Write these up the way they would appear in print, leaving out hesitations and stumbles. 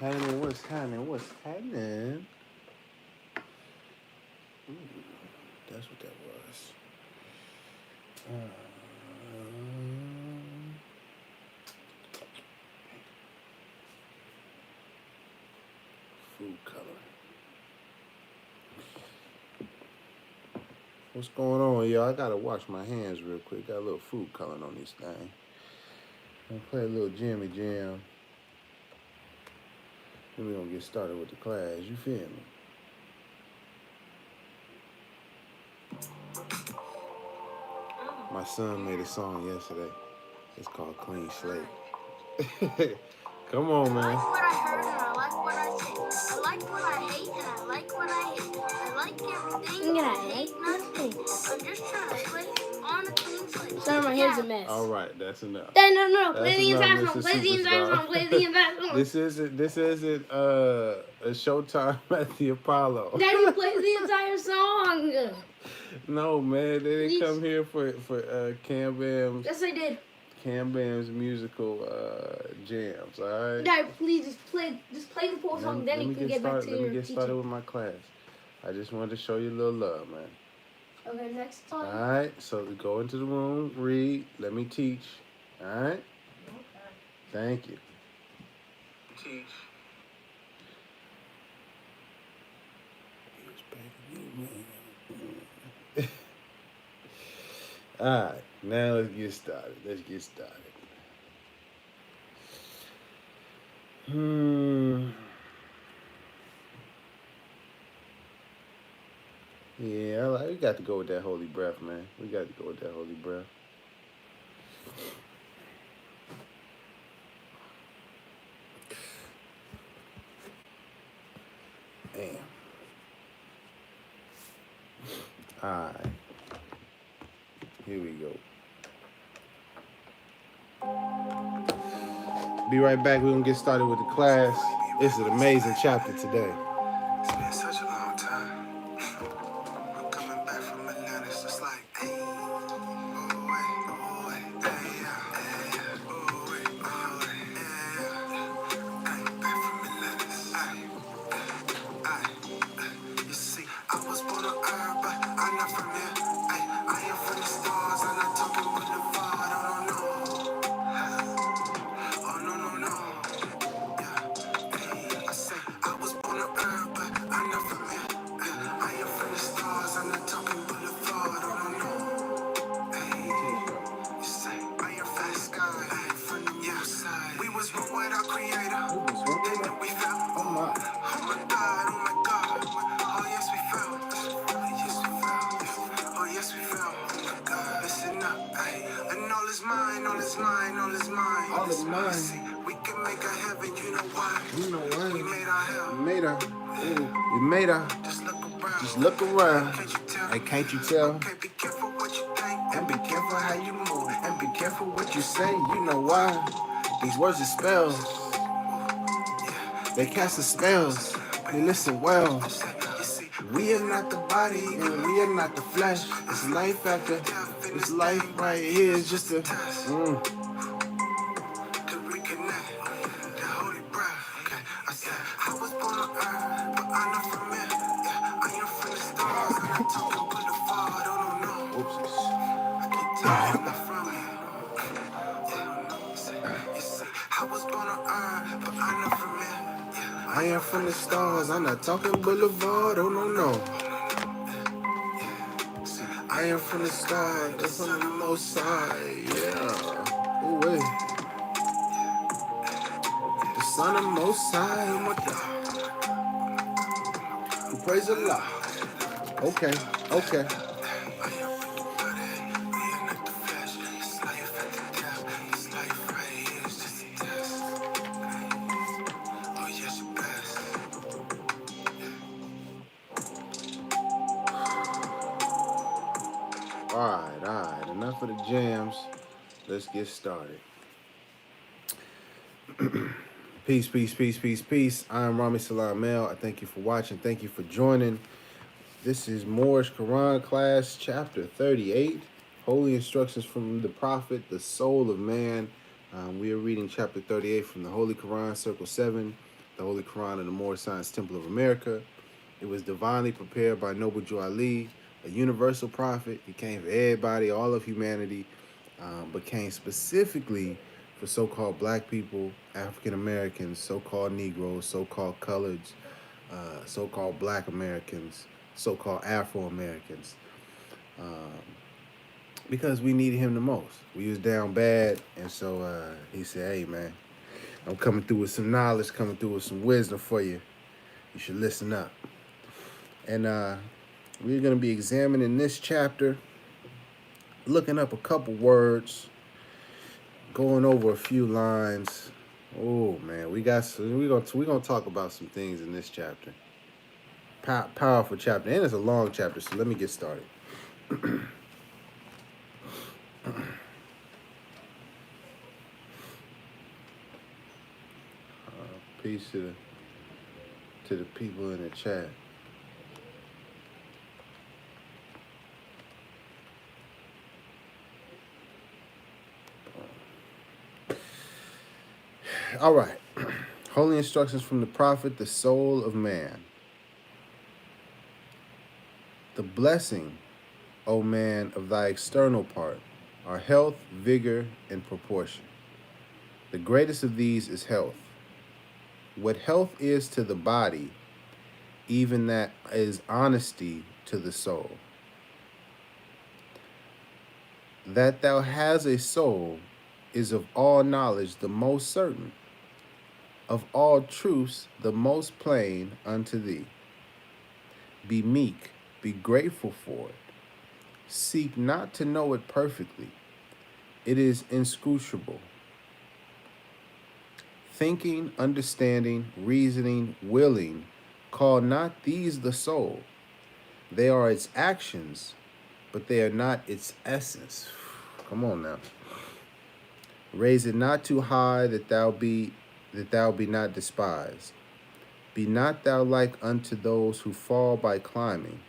happening? What's happening? What's happening? Ooh, that's what that was. Food coloring. What's going on, y'all? I gotta wash my hands real quick. Got a little food coloring on this thing. I'm gonna play a little Jimmy Jam. Then we're gonna get started with the class. You feel me? My son made a song yesterday. It's called Clean Slate. Come on, man. I like what I heard and I like what I say. I like what I hate and I like what I hate. I like everything and I hate nothing. I'm just trying to play on a clean slate. Sorry, my hair's a mess. All right, that's enough. No. Play the entire song. Play the entire song. Play the entire song. This isn't a showtime at the Apollo. Daddy, play the entire song. No, man, they didn't come here for Cam Bam's. Yes, I did. Cam Bam's musical jams. All right. Daddy, please just play the full song. Then you can get back to your Let me get started with my class. I just wanted to show you a little love, man. Okay, next time. All right, so go into the room, read, let me teach. All right? Okay. Thank you. Teach. All right, now let's get started. Yeah, we got to go with that holy breath, man. We got to go with that holy breath. Damn. All right. Here we go. Be right back. We're going to get started with the class. It's an amazing chapter today. It's been such a long time. I'm coming back from Atlanta. It's just like, hey, back from Atlanta. You see, I was born on earth, but I'm not from here. I am from the stars. I'm not talking with the Lord. Oh, no. I say, I was born on earth, but I'm not from here. I am from the stars. I'm not talking with the Lord. Oh, no. You say, I am from the sky. I am from the side. We was born with our creator. Then we fell. Oh my God. Oh yes, we fell. Oh yes, we fell. Oh my God. Listen up. And all is mine. All is mine. See, we can make a heaven. You know why? We made our hell. We made her. Just look around. Can't you tell? Hey, can't you tell? Okay, be careful what you think. And be careful how you move. And be careful what you say. You know why? These words are spells. They cast the spells. They listen well. We are not the body and we are not the flesh. It's life after. It's life right here. It's just a. I am from the stars, I'm not talking boulevard, oh no. I am from the stars, that's from the most high, yeah. Oh wait. The son of most high, oh my God. Who praise Allah. Okay. All right. Enough of the jams. Let's get started. Peace. I am Rami Salam El. I thank you for watching. Thank you for joining. This is Moorish Koran class, chapter 38. Holy instructions from the prophet, the soul of man. We are reading chapter 38 from the Holy Quran, circle 7. the Holy Koran of the Moorish Science Temple of America. It was divinely prepared by Noble Jew Ali, a universal prophet. He came for everybody, all of humanity, but came specifically for so-called black people, African Americans, so-called Negroes, so-called coloreds, so-called black Americans, so-called Afro Americans, because we needed him the most. We was down bad, and so he said, "Hey, man, I'm coming through with some knowledge, coming through with some wisdom for you. You should listen up." And we're going to be examining this chapter, looking up a couple words, going over a few lines. Oh man, we're gonna talk about some things in this chapter. Powerful chapter, and it's a long chapter. So let me get started. Peace to the people in the chat. All right. Holy instructions from the prophet, the soul of man. The blessing, O man, of thy external part are health, vigor, and proportion. The greatest of these is health. What health is to the body, even that is honesty to the soul. That thou hast a soul is of all knowledge the most certain, of all truths the most plain unto thee. Be meek, be grateful for it. Seek not to know it perfectly. It is inscrutable. Thinking, understanding, reasoning, willing, call not these the soul. They are its actions, but they are not its essence. Come on now. Raise it not too high that thou be not despised. Be not thou like unto those who fall by climbing,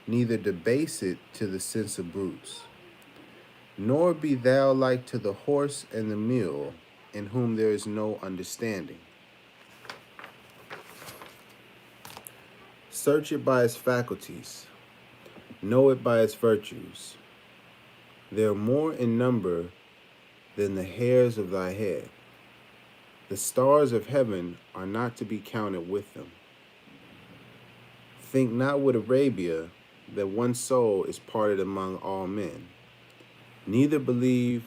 neither debase it to the sense of brutes. Nor be thou like to the horse and the mule, in whom there is no understanding. Search it by its faculties, know it by its virtues. They are more in number than the hairs of thy head. The stars of heaven are not to be counted with them. Think not with Arabia that one soul is parted among all men. Neither believe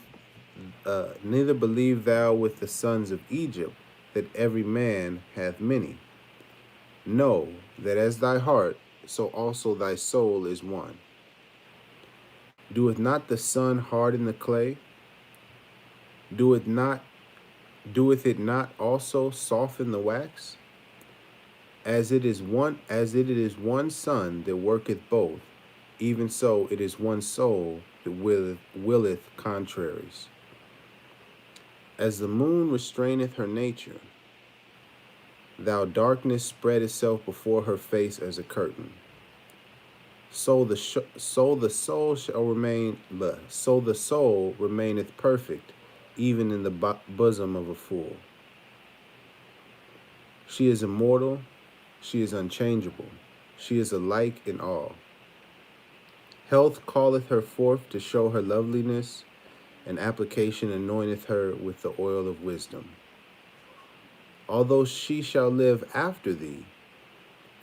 thou with the sons of Egypt that every man hath many. Know that as thy heart, so also thy soul is one. Doeth not the sun harden the clay? Doeth it not also soften the wax? As it is one sun that worketh both, even so it is one soul that willeth contraries. As the moon restraineth her nature, thou darkness spread itself before her face as a curtain. So the soul remaineth perfect, even in the bosom of a fool. She is immortal, she is unchangeable, she is alike in all. Health calleth her forth to show her loveliness, and application anointeth her with the oil of wisdom. Although she shall live after thee,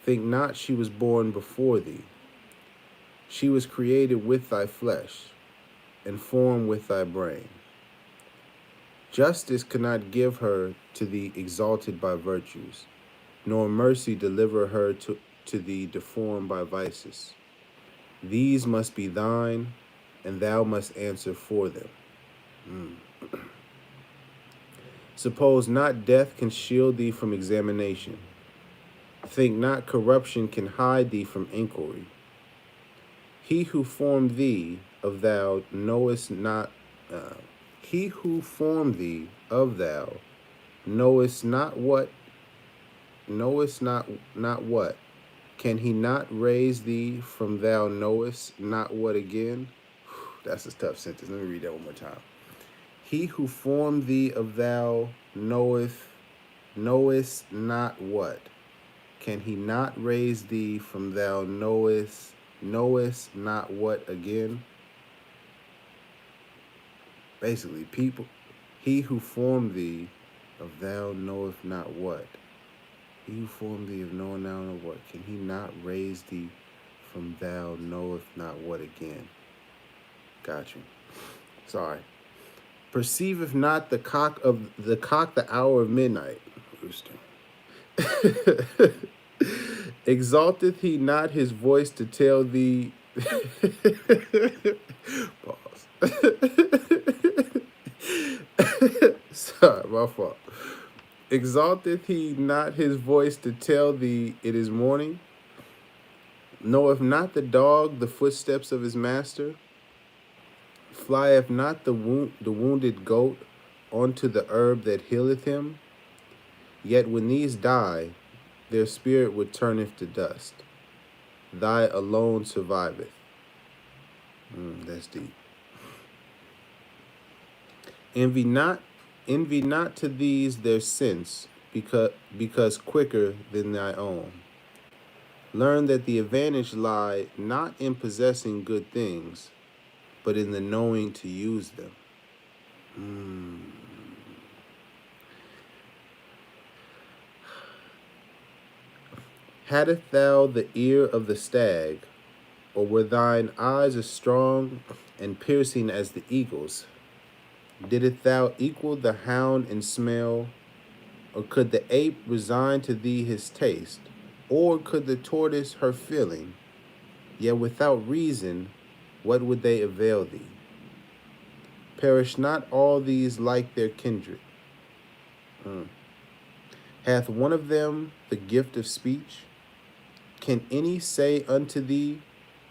think not she was born before thee. She was created with thy flesh, and formed with thy brain. Justice cannot give her to thee exalted by virtues, nor mercy deliver her to thee deformed by vices. These must be thine, and thou must answer for them. Suppose not death can shield thee from examination. Think not corruption can hide thee from inquiry. He who formed thee of thou knowest not. He who formed thee of thou knowest not what. Knowest not what. Can he not raise thee from thou knowest not what again? That's a tough sentence. Let me read that one more time. He who formed thee of thou knoweth knowest not what? Can he not raise thee from thou knowest not what again? Basically, people, he who formed thee of thou knoweth not what. He who formed thee of knowing thou not what. Can he not raise thee from thou knoweth not what again? Got you. Sorry. Perceiveth not the cock the hour of midnight. Rooster. Exalteth he not his voice to tell thee? Pause. Sorry, my fault. Exalteth he not his voice to tell thee it is morning? Knoweth not the dog the footsteps of his master? Flieth not the wounded goat onto the herb that healeth him? Yet when these die, their spirit returneth to dust. Thy alone surviveth. That's deep. Envy not to these their sense, because quicker than thy own. Learn that the advantage lie not in possessing good things, but in the knowing to use them. Hadst thou the ear of the stag, or were thine eyes as strong and piercing as the eagle's? Didst thou equal the hound in smell, or could the ape resign to thee his taste, or could the tortoise her feeling? Yet without reason, what would they avail thee? Perish not all these like their kindred? Hath one of them the gift of speech? Can any say unto thee,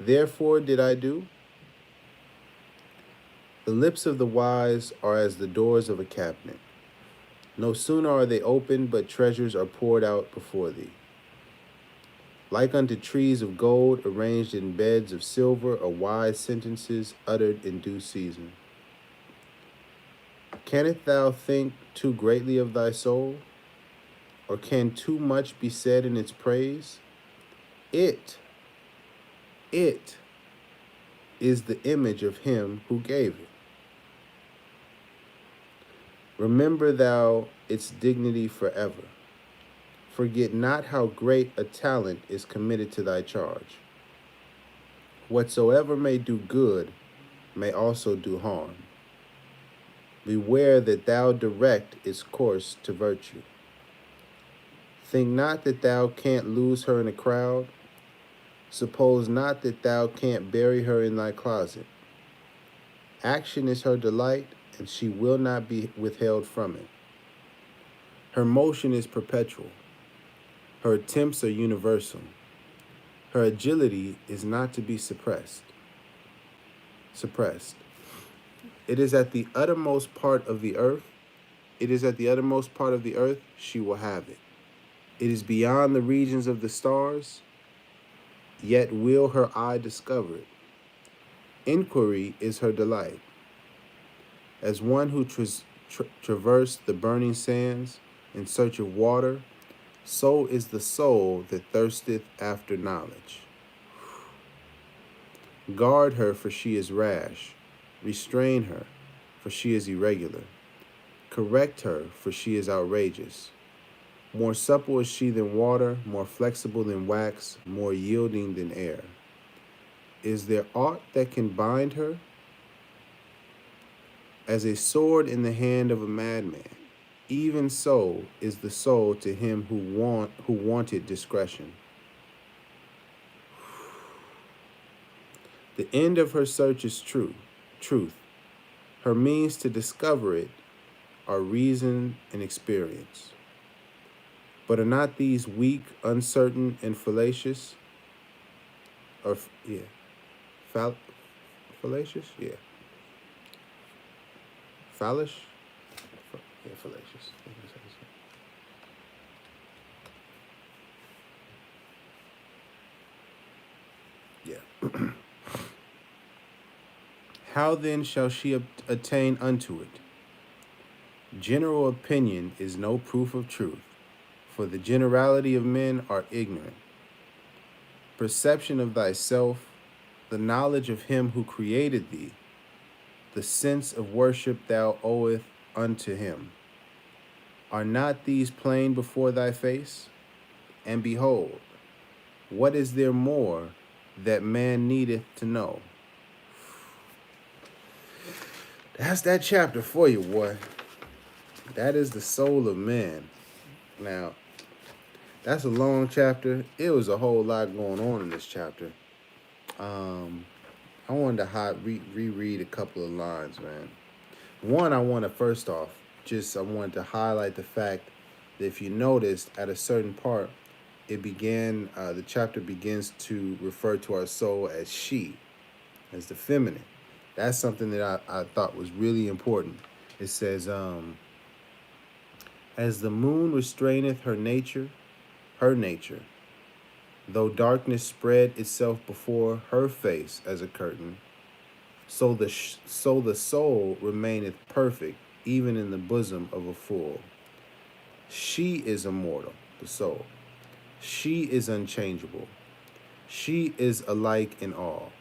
therefore did I do? The lips of the wise are as the doors of a cabinet. No sooner are they opened, but treasures are poured out before thee. Like unto trees of gold arranged in beds of silver are wise sentences uttered in due season. Canst thou think too greatly of thy soul? Or can too much be said in its praise? It is the image of him who gave it. Remember thou its dignity forever. Forget not how great a talent is committed to thy charge. Whatsoever may do good may also do harm. Beware that thou direct its course to virtue. Think not that thou can't lose her in a crowd. Suppose not that thou can't bury her in thy closet. Action is her delight, and she will not be withheld from it. Her motion is perpetual. Her attempts are universal. Her agility is not to be suppressed. It is at the uttermost part of the earth. She will have it. It is beyond the regions of the stars, yet will her eye discover it. Inquiry is her delight. As one who traversed the burning sands in search of water, so is the soul that thirsteth after knowledge. Guard her, for she is rash. Restrain her, for she is irregular. Correct her, for she is outrageous. More supple is she than water, more flexible than wax, more yielding than air. Is there aught that can bind her? As a sword in the hand of a madman, even so is the soul to him who wanted discretion. The end of her search is truth. Her means to discover it are reason and experience. But are not these weak, uncertain, and fallacious? Fallacious? Yeah. Fallish? Yeah, fallacious. Yeah. How then shall she attain unto it? General opinion is no proof of truth. For the generality of men are ignorant. Perception of thyself, the knowledge of him who created thee, the sense of worship thou owest unto him. Are not these plain before thy face? And behold, what is there more that man needeth to know? That's that chapter for you, boy. That is the soul of man. Now, that's a long chapter. It was a whole lot going on in this chapter. I wanted to reread a couple of lines, man. One, I wanted to highlight the fact that if you noticed at a certain part, the chapter begins to refer to our soul as she, as the feminine. That's something that I thought was really important. It says, as the moon restraineth her nature, though darkness spread itself before her face as a curtain, so the soul remaineth perfect, even in the bosom of a fool. She is immortal, the soul. She is unchangeable. She is alike in all.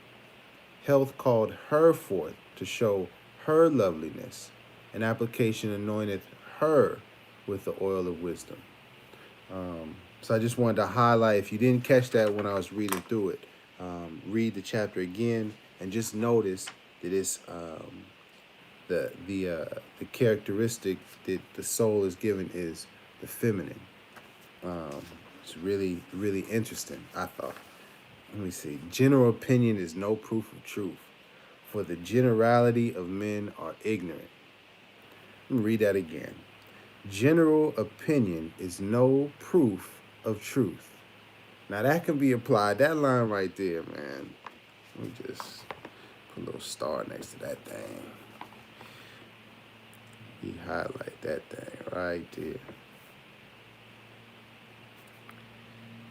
Health called her forth to show her loveliness. An application anointeth her with the oil of wisdom. So I just wanted to highlight, if you didn't catch that when I was reading through it, read the chapter again and just notice that it's the characteristic that the soul is given is the feminine. It's really, really interesting, I thought. Let me see. General opinion is no proof of truth, for the generality of men are ignorant. Let me read that again. General opinion is no proof of truth. Now that can be applied. That line right there, man. Let me just put a little star next to that thing. You highlight that thing right there.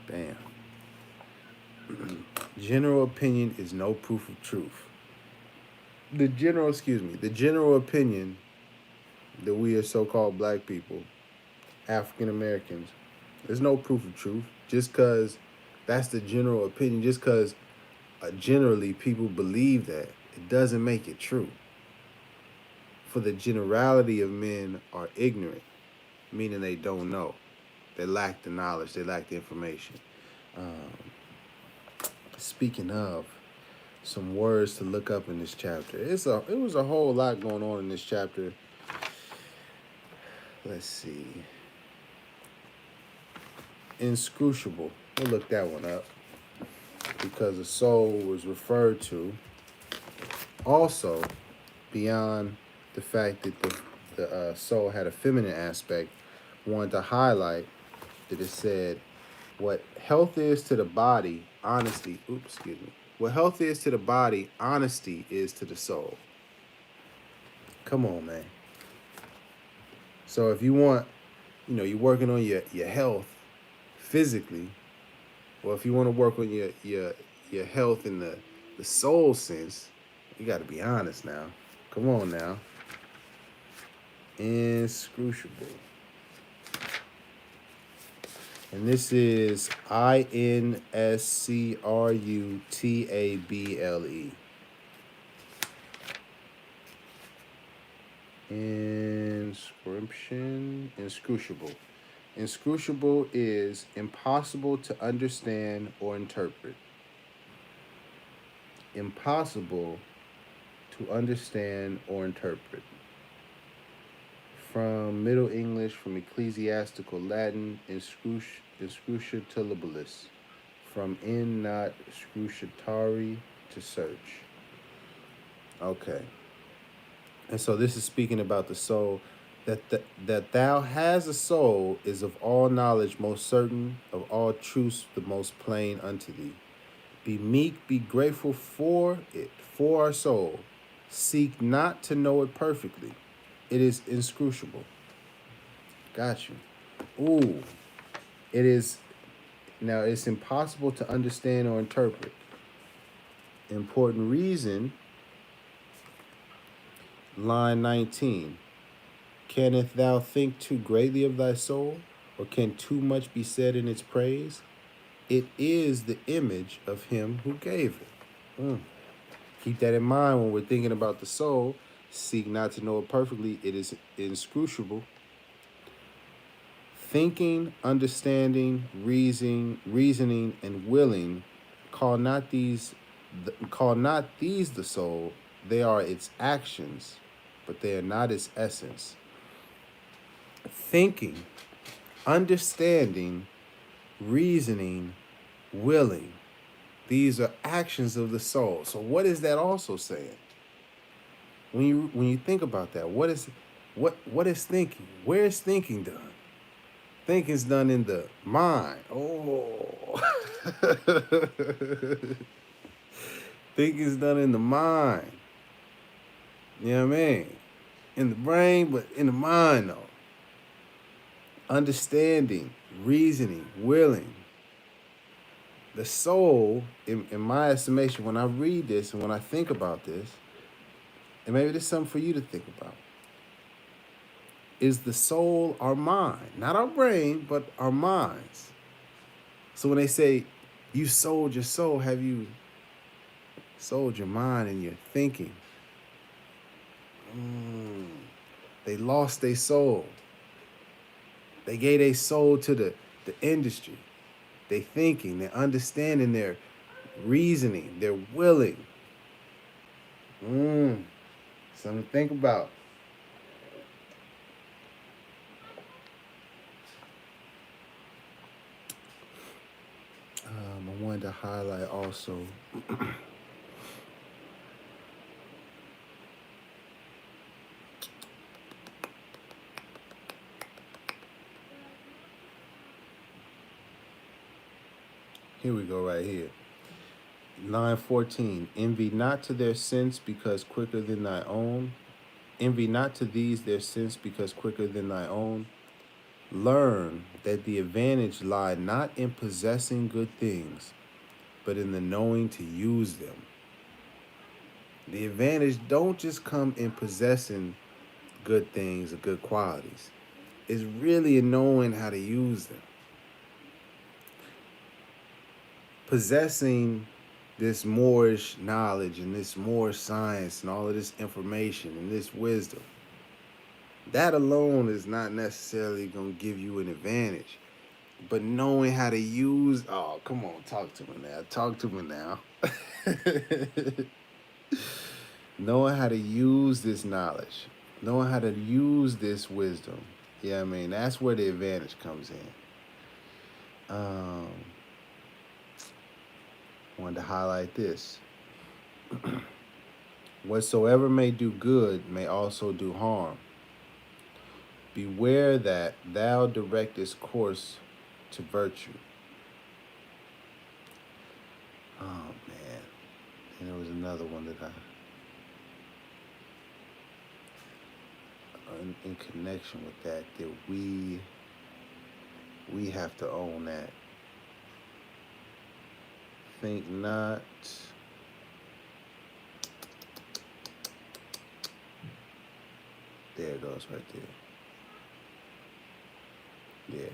Bam. General opinion is no proof of truth. The general opinion that we as so-called black people, African Americans, there's no proof of truth. Just because that's the general opinion, just because generally people believe that, it doesn't make it true. For the generality of men are ignorant, meaning they don't know. They lack the knowledge, they lack the information. Speaking of some words to look up in this chapter, it was a whole lot going on in this chapter. Let's see. Inscrutable. We'll look that one up because the soul was referred to. Also, beyond the fact that the soul had a feminine aspect, wanted to highlight that it said, what health is to the body, what health is to the body, honesty is to the soul. Come on, man. So if you want, you're working on your health physically, or if you want to work on your health in the soul sense, you got to be honest now. Come on now. Inscrutable. And this is INSCRUTABLE. Inscrutable. Inscrutable is impossible to understand or interpret. Impossible to understand or interpret. From Middle English, from Ecclesiastical Latin, inscrutatabilis. From in not scrutatory, to search. Okay. And so this is speaking about the soul. That thou has a soul is of all knowledge most certain, of all truths the most plain unto thee. Be meek, be grateful for it, for our soul. Seek not to know it perfectly. It is inscrutable. Got you. Ooh. It is. Now, it's impossible to understand or interpret. Important reason. Line 19. Canst thou think too greatly of thy soul? or can too much be said in its praise? It is the image of him who gave it. Keep that in mind when we're thinking about the soul. Seek not to know it perfectly. It is inscrutable. Thinking, understanding, reasoning, and willing, call not these the soul. They are its actions, but they are not its essence. Thinking, understanding, reasoning, willing. These are actions of the soul. So what is that also saying? When you think about that, what is thinking? Where is thinking done? Thinking's done in the mind. Oh. Thinking's done in the mind. You know what I mean? In the brain, but in the mind though. Understanding, reasoning, willing. The soul, in my estimation, when I read this and when I think about this, and maybe this is something for you to think about, is the soul our mind? Not our brain, but our minds. So when they say, you sold your soul, have you sold your mind and your thinking? They lost their soul. They gave their soul to the industry. They thinking, they're understanding, they're reasoning, they're willing. Something to think about. I wanted to highlight also here we go right here. Line 14, envy not to their sense because quicker than thy own. Envy not to these their sense because quicker than thy own. Learn that the advantage lie not in possessing good things, but in the knowing to use them. The advantage don't just come in possessing good things or good qualities. It's really in knowing how to use them. Possessing this Moorish knowledge and this Moorish science and all of this information and this wisdom, that alone is not necessarily going to give you an advantage. But knowing how to use, oh, come on, talk to me now. Knowing how to use this knowledge, knowing how to use this wisdom, yeah, I mean, that's where the advantage comes in. Wanted to highlight this. Whatsoever may do good may also do harm. Beware that thou directest course to virtue. Oh man, and there was another one that in connection with that we have to own that. Think not. There it goes right there. Yeah.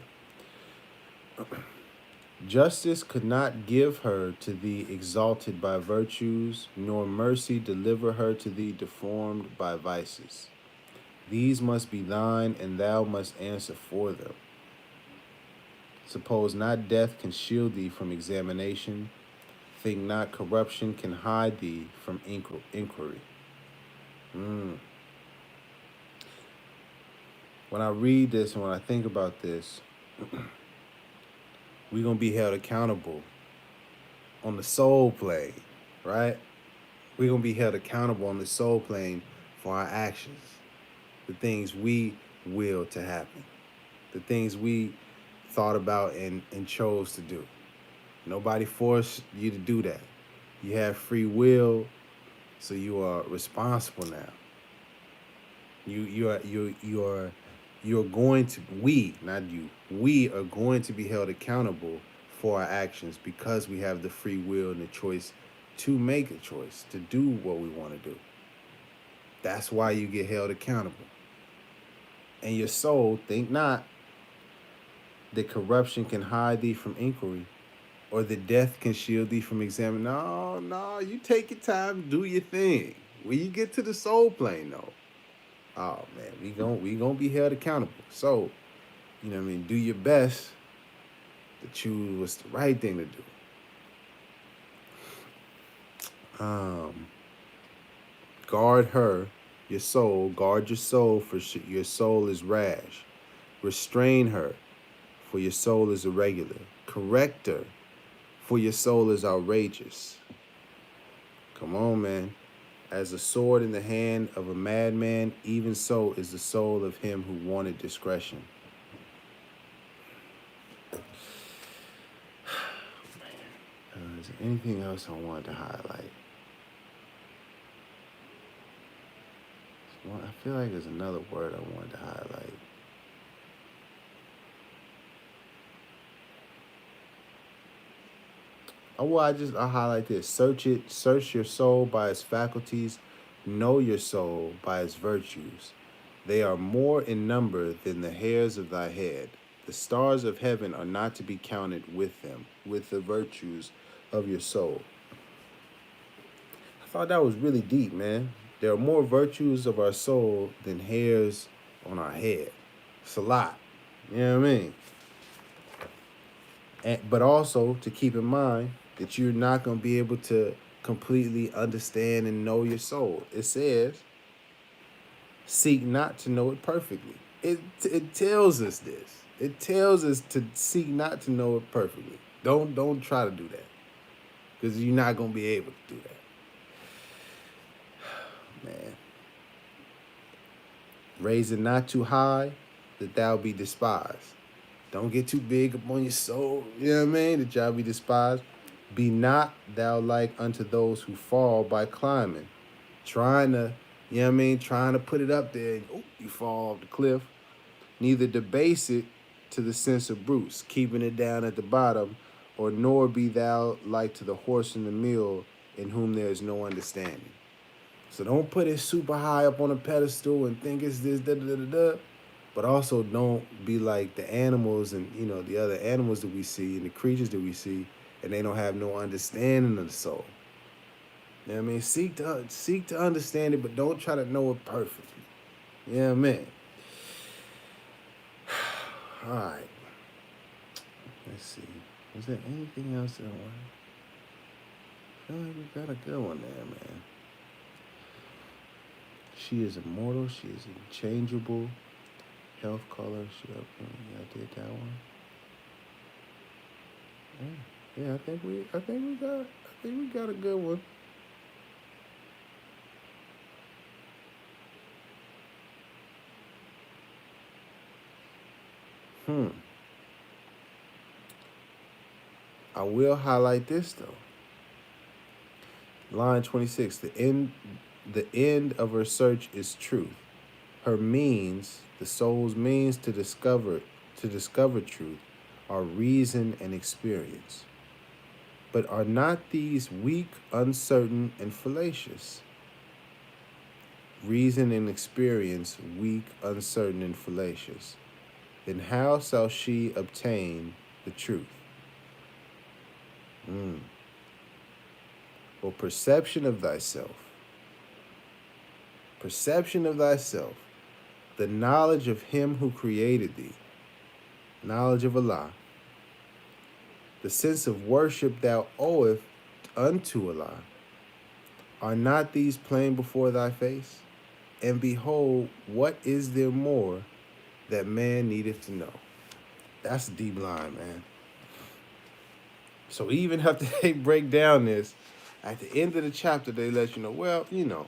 Justice could not give her to thee exalted by virtues, nor mercy deliver her to thee deformed by vices. These must be thine, and thou must answer for them. Suppose not death can shield thee from examination. Think not corruption can hide thee from inquiry. When I read this and when I think about this, we're going to be held accountable on the soul plane, right? We're going to be held accountable on the soul plane for our actions, the things we will to happen, the things we thought about and chose to do. Nobody forced you to do that. You have free will, so you are responsible now. You are going to, we, not you, we are going to be held accountable for our actions because we have the free will and the choice to make a choice, to do what we want to do. That's why you get held accountable. And your soul, think not, that corruption can hide thee from inquiry, or that death can shield thee from examining. No, no, you take your time, do your thing. When you get to the soul plane, though, oh man, we gonna be held accountable. So, you know what I mean, do your best to choose what's the right thing to do. Guard her, your soul. Guard your soul, for your soul is rash. Restrain her, for your soul is irregular. Correct her, for your soul is outrageous. Come on, man. As a sword in the hand of a madman, even so is the soul of him who wanted discretion. Is there anything else I wanted to highlight? I feel like there's another word I wanted to highlight. Oh, well, I highlight this. Search your soul by its faculties. Know your soul by its virtues. They are more in number than the hairs of thy head. The stars of heaven are not to be counted with them, with the virtues of your soul. I thought that was really deep, man. There are more virtues of our soul than hairs on our head. It's a lot. You know what I mean? But also to keep in mind that you're not going to be able to completely understand and know your soul. It says, seek not to know it perfectly. It tells us this. It tells us to seek not to know it perfectly. Don't try to do that, because you're not going to be able to do that. Man. Raise it not too high, that thou be despised. Don't get too big upon your soul, you know what I mean, that y'all be despised. Be not thou like unto those who fall by climbing, trying to, you know what I mean, trying to put it up there, and you fall off the cliff. Neither debase it to the sense of brutes, keeping it down at the bottom, or nor be thou like to the horse and the mule, in whom there is no understanding. So don't put it super high up on a pedestal and think it's this, da-da-da-da-da. But also don't be like the animals and, you know, the other animals that we see and the creatures that we see, and they don't have no understanding of the soul. You know what I mean? Seek to understand it, but don't try to know it perfectly. You know what I mean? All right. Let's see. Was there anything else that I wanted? I feel like we got a good one there, man. She is immortal. She is unchangeable. Health color. I did that one. Yeah, I think we got a good one. I will highlight this though. Line 26. The end of her search is truth. Her means, the soul's means to discover truth, are reason and experience. But are not these weak, uncertain, and fallacious? Reason and experience, weak, uncertain, and fallacious. Then how shall she obtain the truth? Or perception of thyself. Perception of thyself. The knowledge of him who created thee. Knowledge of Allah. The sense of worship thou owest unto Allah. Are not these plain before thy face? And behold, what is there more that man needeth to know? That's a deep line, man. So even after they break down this, at the end of the chapter, they let you know, well, you know,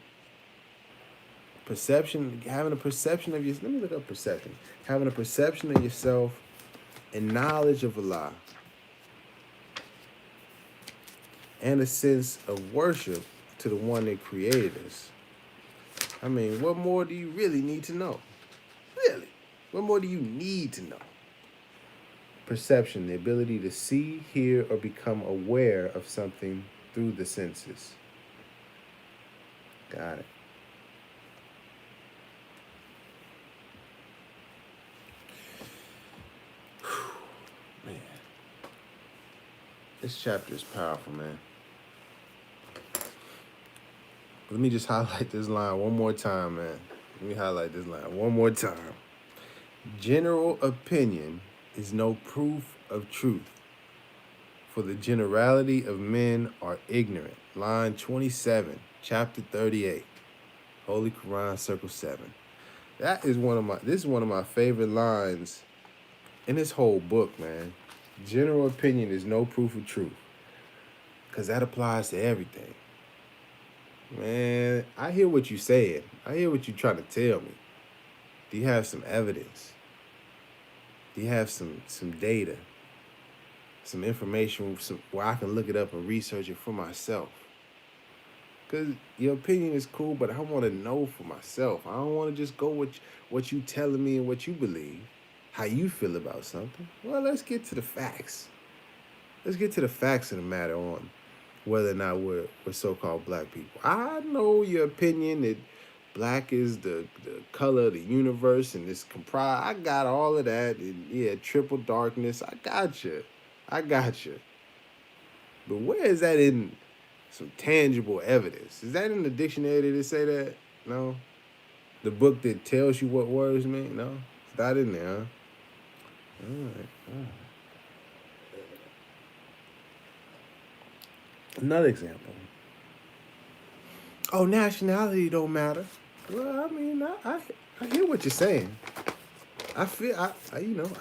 perception, having a perception of yourself. Let me look up perception. Having a perception of yourself and knowledge of Allah, and a sense of worship to the one that created us. I mean, what more do you really need to know? Really? What more do you need to know? Perception, the ability to see, hear, or become aware of something through the senses. Got it. This chapter is powerful, man. Let me just highlight this line one more time, man. Let me highlight this line one more time. General opinion is no proof of truth, for the generality of men are ignorant. Line 27, chapter 38. Holy Koran, circle 7. This is one of my favorite lines in this whole book, man. General opinion is no proof of truth, because that applies to everything. Man, I hear what you're saying. I hear what you're trying to tell me. Do you have some evidence? Do you have some data? Some information where I can look it up and research it for myself? Because your opinion is cool, but I want to know for myself. I don't want to just go with what you telling me and what you believe, how you feel about something. Well, let's get to the facts. Let's get to the facts of the matter on whether or not we're so-called black people. I know your opinion that black is the color of the universe and it's comprised. I got all of that. And yeah, triple darkness. I got you. But where is that in some tangible evidence? Is that in the dictionary? Did it say that? No? The book that tells you what words mean? No? It's not in there, huh? All right. Another example. Oh, nationality don't matter. Well, I mean, I hear what you're saying. I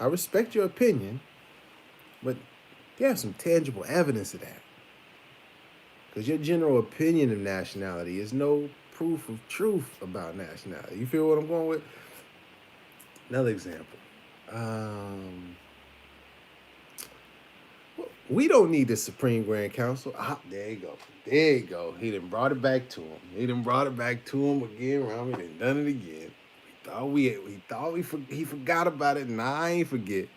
respect your opinion, but you have some tangible evidence of that. Because your general opinion of nationality is no proof of truth about nationality. You feel what I'm going with? Another example. We don't need the Supreme Grand Council. There you go. There you go. He done brought it back to him. Again, Rami done done it again. He forgot about it, and I ain't forget.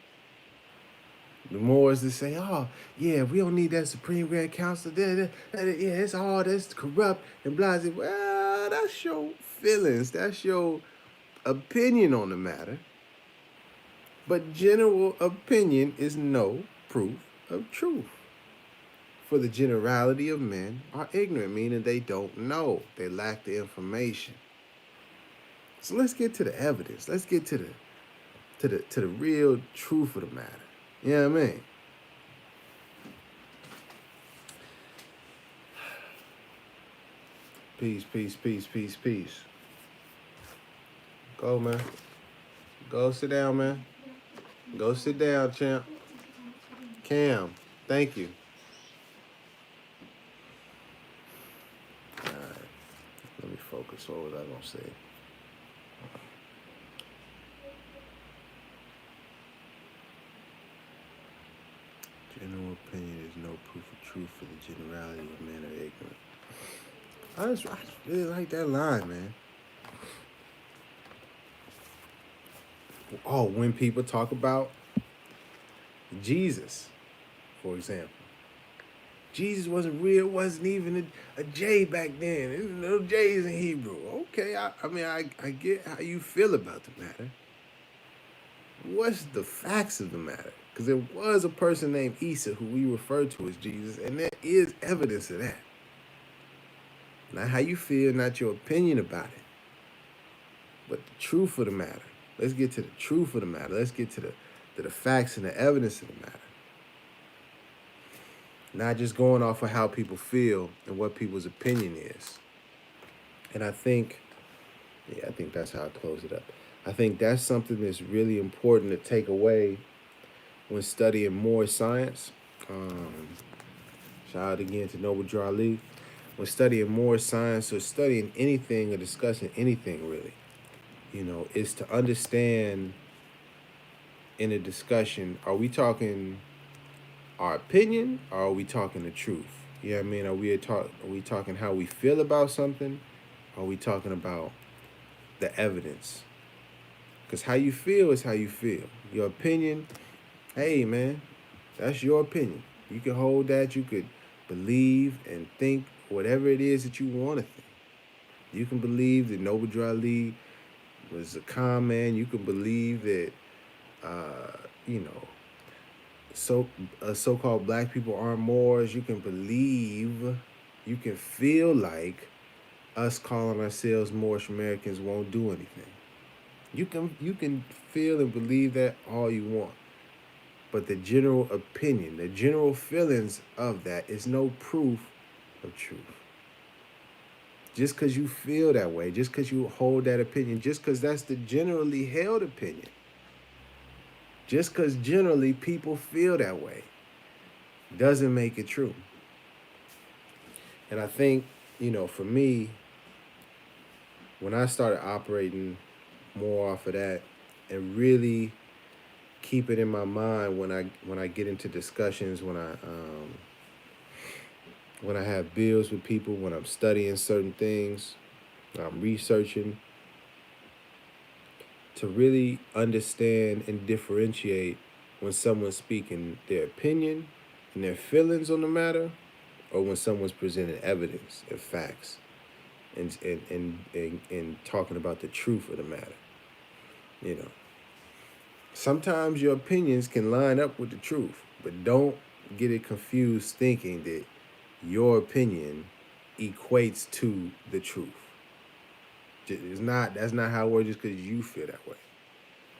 The Moors that say, oh, yeah, we don't need that Supreme Grand Council. Yeah, it's all that's corrupt and blah. Well, that's your feelings. That's your opinion on the matter. But general opinion is no proof of truth. For the generality of men are ignorant, meaning they don't know. They lack the information. So let's get to the evidence. Let's get to the real truth of the matter. You know what I mean? Peace. Go, man. Go sit down, man. Go sit down, champ. Cam, thank you. All right. Let me focus. What was I going to say? General opinion is no proof of truth, for the generality of men are ignorant. I just really like that line, man. Oh, when people talk about Jesus, for example. Jesus wasn't real, wasn't even a J back then. There was no J's in Hebrew. Okay, I get how you feel about the matter. What's the facts of the matter? Because there was a person named Isa who we refer to as Jesus, and there is evidence of that. Not how you feel, not your opinion about it, but the truth of the matter. Let's get to the truth of the matter. Let's get to the facts and the evidence of the matter. Not just going off of how people feel and what people's opinion is. And I think that's how I close it up. I think that's something that's really important to take away when studying Moorish science. Shout out again to Noble Drew Ali. When studying Moorish science or studying anything or discussing anything really, is to understand in a discussion, are we talking our opinion or are we talking the truth? You know what I mean? Are we talking how we feel about something? Or are we talking about the evidence? Because how you feel is how you feel. Your opinion, hey man, that's your opinion. You can hold that, you could believe and think whatever it is that you want to think. You can believe that Noble Drew Ali was a calm man. You can believe that, so-called black people aren't Moors. You can believe, you can feel like us calling ourselves Moorish Americans won't do anything. You can feel and believe that all you want. But the general opinion, the general feelings of that is no proof of truth. Just because you feel that way, just because you hold that opinion, just because that's the generally held opinion, just because generally people feel that way, doesn't make it true. And I think, for me, when I started operating more off of that and really keep it in my mind when I get into discussions, when I have bills with people, when I'm studying certain things, I'm researching, to really understand and differentiate when someone's speaking their opinion and their feelings on the matter, or when someone's presenting evidence and facts and talking about the truth of the matter. Sometimes your opinions can line up with the truth, but don't get it confused thinking that your opinion equates to the truth. That's not how it works just because you feel that way.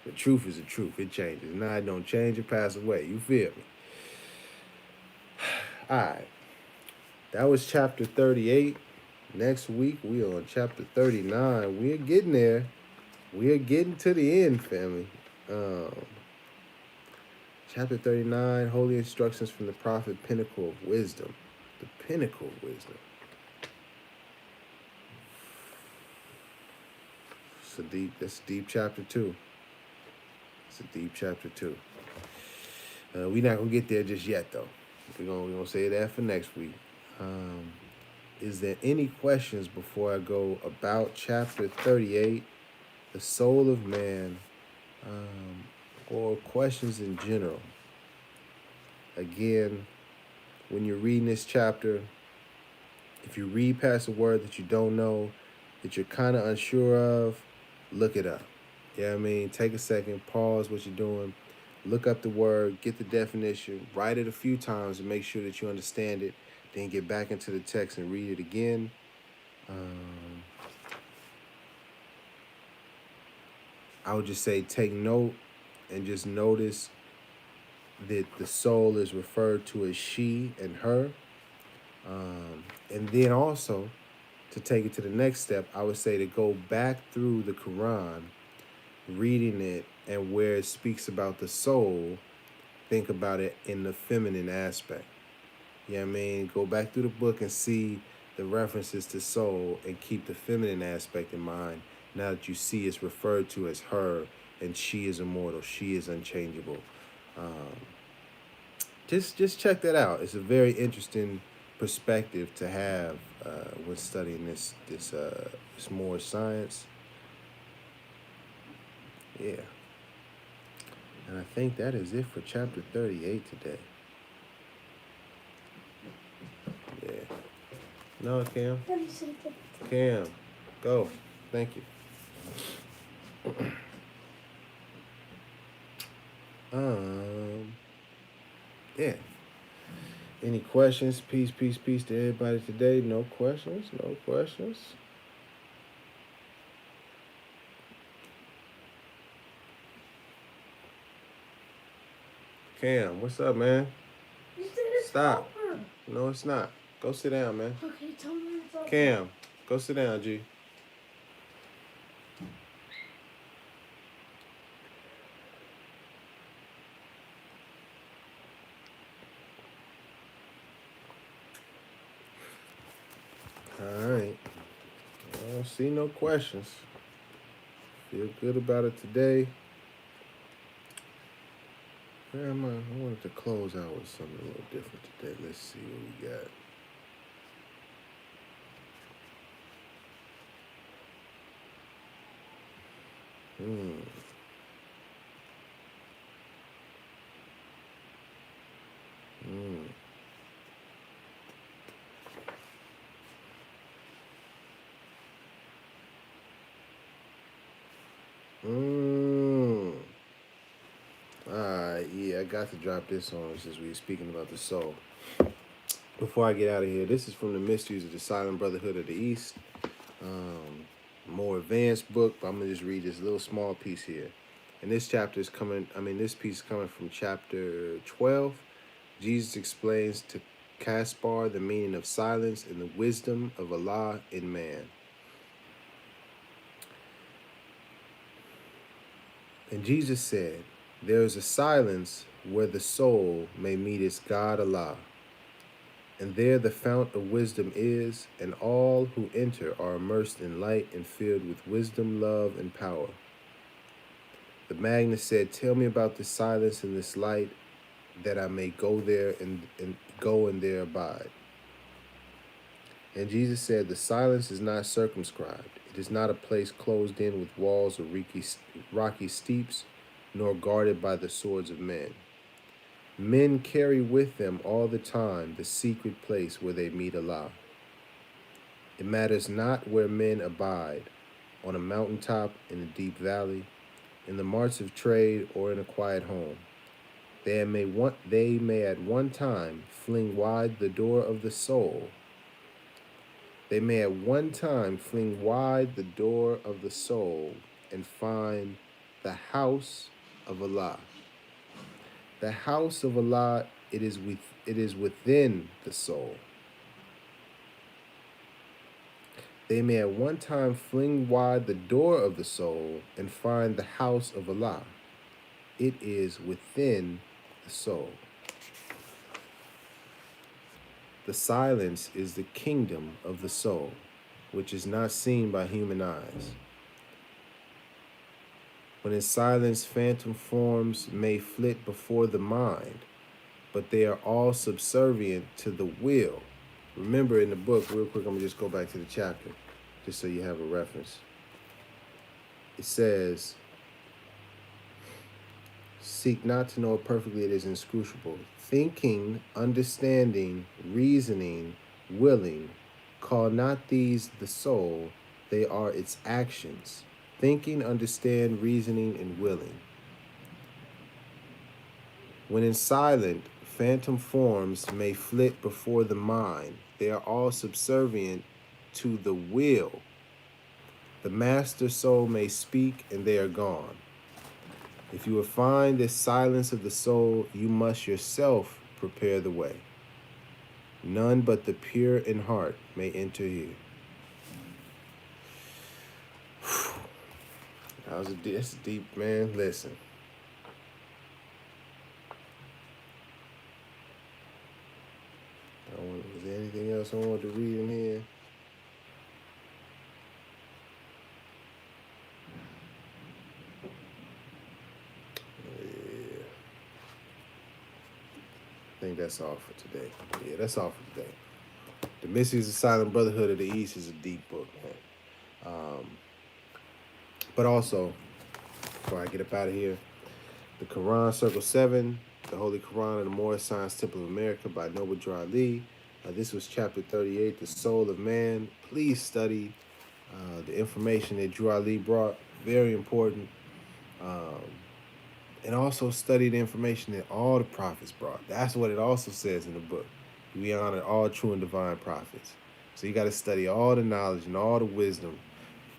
The truth is the truth. It changes. Now it don't change, it pass away. You feel me? Alright. That was chapter 38. Next week we are on chapter 39. We're getting there. We're getting to the end, family. Chapter 39, Holy Instructions from the Prophet, Pinnacle of Wisdom. The Pinnacle of Wisdom. That's deep chapter 2. It's a deep chapter 2. We're not going to get there just yet, though. We're gonna say that for next week. Is there any questions before I go about chapter 38, the soul of man, or questions in general? Again, when you're reading this chapter, if you read past a word that you don't know, that you're kind of unsure of, look it up. You know what I mean? Take a second, pause what you're doing, look up the word, get the definition, write it a few times to make sure that you understand it, then get back into the text and read it again. I would just say take note and just notice that the soul is referred to as she and her. And then also, to take it to the next step, I would say to go back through the Quran, reading it, and where it speaks about the soul, think about it in the feminine aspect. You know what I mean? Go back through the book and see the references to soul and keep the feminine aspect in mind. Now that you see it's referred to as her, and she is immortal, she is unchangeable. Just check that out. It's a very interesting perspective to have when studying this Moorish science. Yeah. And I think that is it for chapter 38 today. Yeah. No, Cam. Cam, go. Thank you. Yeah. Any questions? Peace to everybody today. No questions. Cam, what's up, man? Stop. No, it's not. Go sit down, man. Okay, tell me it's over. Cam, go sit down, G. All right. I don't see no questions. Feel good about it today. Where am I? I wanted to close out with something a little different today. Let's see what we got. Alright, yeah, I forgot to drop this on since we were speaking about the soul. Before I get out of here, this is from the Mysteries of the Silent Brotherhood of the East. More advanced book, but I'm gonna just read this little small piece here. And this chapter is coming. This piece is coming from chapter 12. Jesus explains to Caspar the meaning of silence and the wisdom of Allah in man. And Jesus said, "There is a silence where the soul may meet its God Allah. And there the fount of wisdom is, and all who enter are immersed in light and filled with wisdom, love, and power." The Magnus said, "Tell me about this silence and this light, that I may go there and go and there abide." And Jesus said, "The silence is not circumscribed. It is not a place closed in with walls or rocky steeps, nor guarded by the swords of men. Men carry with them all the time the secret place where they meet Allah. It matters not where men abide, on a mountaintop, in a deep valley, in the marts of trade, or in a quiet home. They may at one time fling wide the door of the soul. They may at one time fling wide the door of the soul and find the house of Allah. The house of Allah, it is within the soul. They may at one time fling wide the door of the soul and find the house of Allah. It is within the soul. The silence is the kingdom of the soul, which is not seen by human eyes. When in silence, phantom forms may flit before the mind, but they are all subservient to the will. Remember in the book, real quick, I'm going to just go back to the chapter, just so you have a reference. It says, "Seek not to know it perfectly, it is inscrutable. Thinking, understanding, reasoning, willing, call not these the soul, they are its actions. Thinking, understand, reasoning, and willing. When in silent, phantom forms may flit before the mind, they are all subservient to the will. The master soul may speak, and they are gone. If you would find this silence of the soul, you must yourself prepare the way. None but the pure in heart may enter here." That's deep, man. Listen. Was there anything else I wanted to read in here? I think that's all for today. Yeah, that's all for today. The Mysteries of the Silent Brotherhood of the East is a deep book, man. But also, before I get up out of here, the Quran Circle 7, the Holy Quran of the Moorish Science Temple of America by Noble Drew Ali. This was chapter 38, The Soul of Man. Please study the information that Drew Ali brought. Very important. And also study the information that all the prophets brought. That's what it also says in the book. We honor all true and divine prophets. So you got to study all the knowledge and all the wisdom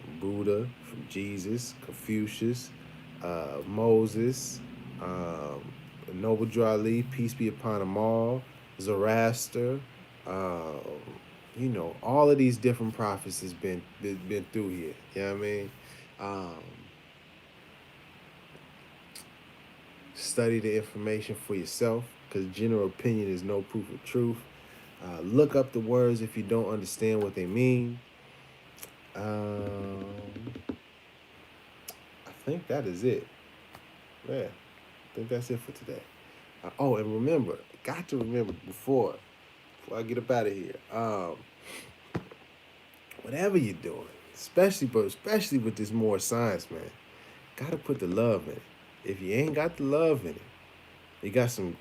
from Buddha, from Jesus, Confucius, Moses, Noble Drew Ali, peace be upon them all, Zoroaster, all of these different prophets has been through here. You know what I mean? Study the information for yourself, because general opinion is no proof of truth. Look up the words if you don't understand what they mean. I think that is it. Yeah, I think that's it for today. And remember, got to remember before I get up out of here, whatever you're doing, especially with this more science, man, gotta put the love in it. If you ain't got the love in it, you got some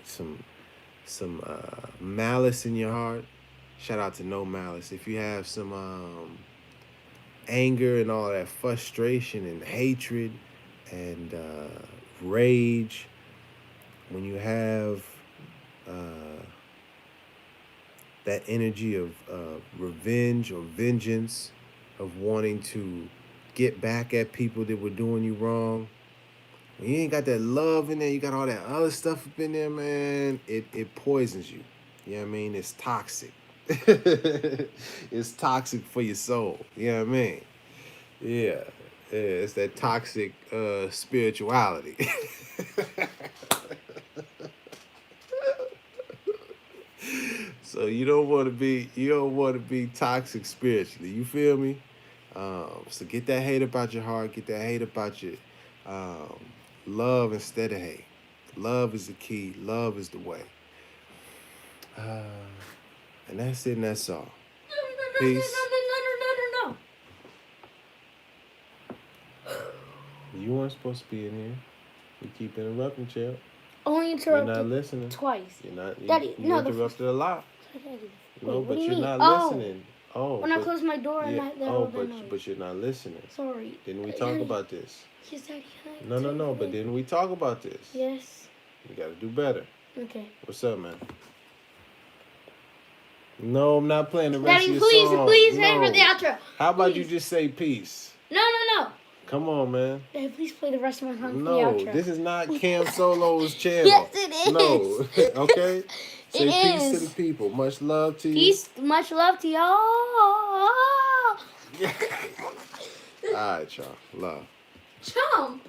malice in your heart, shout out to No Malice. If you have some anger and all that frustration and hatred and rage, when you have that energy of revenge or vengeance, of wanting to get back at people that were doing you wrong, when you ain't got that love in there, you got all that other stuff up in there, man, it poisons you. You know what I mean? It's toxic. It's toxic for your soul. You know what I mean? Yeah. Yeah, it's that toxic spirituality. So you don't want to be toxic spiritually. You feel me? So get that hate about your heart. Get that hate about your um, love instead of hate. Love is the key. Love is the way. And that's it. And that's all. Peace. No. You weren't supposed to be in here. You keep interrupting, Chip. Only You're interrupted not listening. twice. You're not. Daddy, you no, interrupted a lot. Daddy. No, Wait, but you're not Oh. listening. Oh, When I close my door and yeah. that Oh, that noise. but you're not listening. Sorry. Didn't we talk Daddy. about this? Yes, Daddy. No. But didn't we talk about this? Yes. You got to do better. Okay. What's up, man? No, I'm not playing the rest Daddy, of your song. please, no. for the outro. How about Please. you just say peace? No. Come on, man. Daddy, please play the rest of my song No, for the outro. this is not Cam Solo's channel. Yes, it is. No, okay? Say It peace is. to the people. Much love to you. Peace, much love to y'all. All right, y'all. Love. Chomp.